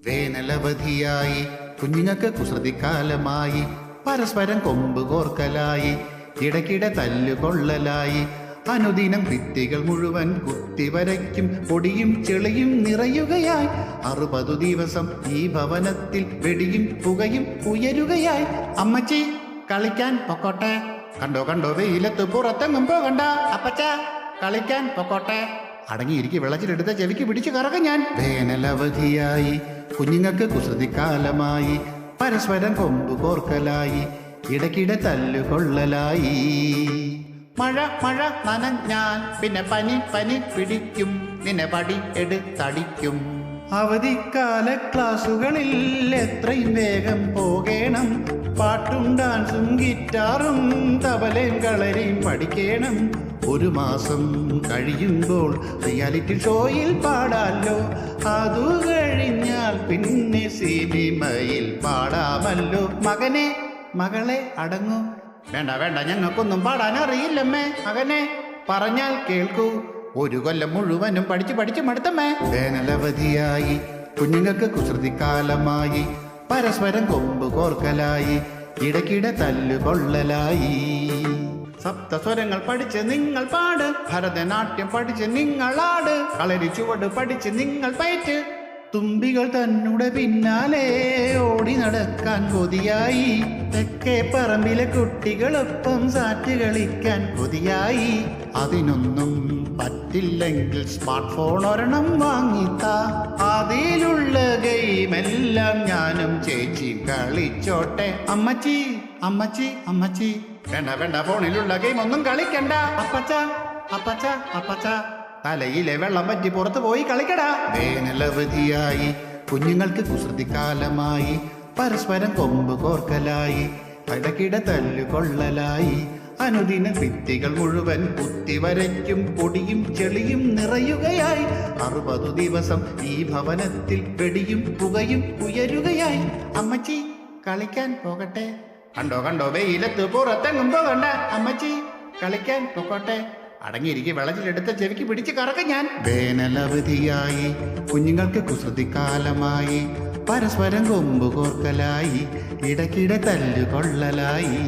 വേനലവധിയായി കുഞ്ഞുങ്ങൾക്ക് കുസൃതിക്കാലമായി പരസ്പരം കൊമ്പ് കോർക്കലായി ഇടയ്ക്കിടെ തല്ലുകൊള്ളലായി അനുദിനം ഭിത്തികൾ മുഴുവൻ കുത്തിവരയ്ക്കും പൊടിയും ചെളിയും നിറയുകയായി 60 ദിവസം ഈ ഭവനത്തിൽ വെടിയും പുകയും ഉയരുകയായി. അമ്മച്ചി കളിക്കാൻ പൊക്കോട്ടെ, കണ്ടോ കണ്ടോ വെയിലത്ത് പുറത്തെങ്ങും പോകണ്ട. അപ്പച്ച കളിക്കാൻ പൊക്കോട്ടെ, അടങ്ങിയിരിക്കി വെള്ളത്തിലെടുത്ത ചെവിക്ക് പിടിച്ചു കറക്കം ഞാൻ. വേനലവധിയായി കുഞ്ഞുങ്ങൾക്ക് കുസൃതിക്കാലമായി പരസ്പരം കൊമ്പ് കോർക്കലായി ഇടയ്ക്കിടെ തല്ലുകൊള്ളലായി. മഴ മഴ നനഞ്ഞാൽ പിന്നെ പനി പനി പിടിക്കും, നിന്നെ പടി എടുത്തടിക്കും. അവധിക്കാല ക്ലാസുകളിൽ എത്രയും വേഗം പോകണം, പാട്ടും ഡാൻസും ഗിറ്റാറും തബലയും കളരിയും പഠിക്കണം. 1 മാസം കഴിയുമ്പോൾ റിയാലിറ്റി ഷോയിൽ പാടാമല്ലോ, അതു കഴിഞ്ഞാൽ പിന്നെ സിനിമയിൽ പാടാമല്ലോ. മകനെ മകളെ അടങ്ങൂ, വേണ്ട വേണ്ട ഞങ്ങൾക്കൊന്നും പാടാൻ അറിയില്ലമ്മേ. മകനെ പറഞ്ഞാൽ കേൾക്കൂ, 1 കൊല്ലം മുഴുവനും പഠിച്ച് മടുത്തമ്മേ. വേനലവധിയായി കുഞ്ഞുങ്ങൾക്ക് കുസൃതിക്കാലമായി പരസ്പരം കൊമ്പ് കോർക്കലായി ഇടയ്ക്കിടെ തല്ലുകൊള്ളലായി. സപ്തസ്വരങ്ങൾ പഠിച്ച് നിങ്ങൾ പാട്, ഭരതനാട്യം പഠിച്ച് നിങ്ങളാട്, കളരി ചുവട് പഠിച്ച് നിങ്ങൾ പയറ്റ്. തുമ്പികൾ തന്നുടെ പിന്നാലെ ഓടി നടക്കാൻ കൊതിയായി, തെക്കേ പറമ്പിലെ കുട്ടികളൊപ്പം സാറ്റ് കളിക്കാൻ കൊതിയായി. അതിനൊന്നും പറ്റില്ലെങ്കിൽ സ്മാർട്ട് ഫോൺ ഒരെണ്ണം വാങ്ങിത്താ, അതിലുള്ള ഗെയിമെല്ലാം ഞാനും ചേച്ചി കളിച്ചോട്ടെ. അമ്മച്ചി അമ്മച്ചി അമ്മച്ചി വേണ്ട വേണ്ട, ഫോണിലുള്ള ഗെയിം ഒന്നും കളിക്കണ്ട. അപ്പച്ച അപ്പച്ച അപ്പച്ച തലയിലെ വെള്ളം പറ്റി പുറത്തു പോയി കളിക്കടാ. വേനലവധിയായി കുഞ്ഞുങ്ങൾക്ക് കുസൃതിക്കാലമായി പരസ്പരം കൊമ്പ് കോർക്കലായി ഇടയ്ക്കിടെ തല്ലുകൊള്ളലായി അനുദിന ഭിത്തികൾ മുഴുവൻ കുത്തിവരയ്ക്കും പൊടിയും ചെളിയും നിറയുകയായി. 60 ദിവസം ഈ ഭവനത്തിൽ വെടിയും പുകയും ഉയരുകയായി. അമ്മച്ചി കളിക്കാൻ പോകട്ടെ, കണ്ടോ കണ്ടോ വെയിലത്ത് പുറത്തെങ്ങും പോകണ്ട. അമ്മച്ചി കളിക്കാൻ പോകട്ടെ, അടങ്ങിയിരിക്കി വെള്ളത്തിലെടുത്ത ചെവിക്ക് പിടിച്ച് കറക്കം ഞാൻ. വേനലവധിയായി കുഞ്ഞുങ്ങൾക്ക് കുസൃതിക്കാലമായി പരസ്പരം കൊമ്പ് കോർക്കലായി ഇടയ്ക്കിടെ തല്ലുകൊള്ളലായി.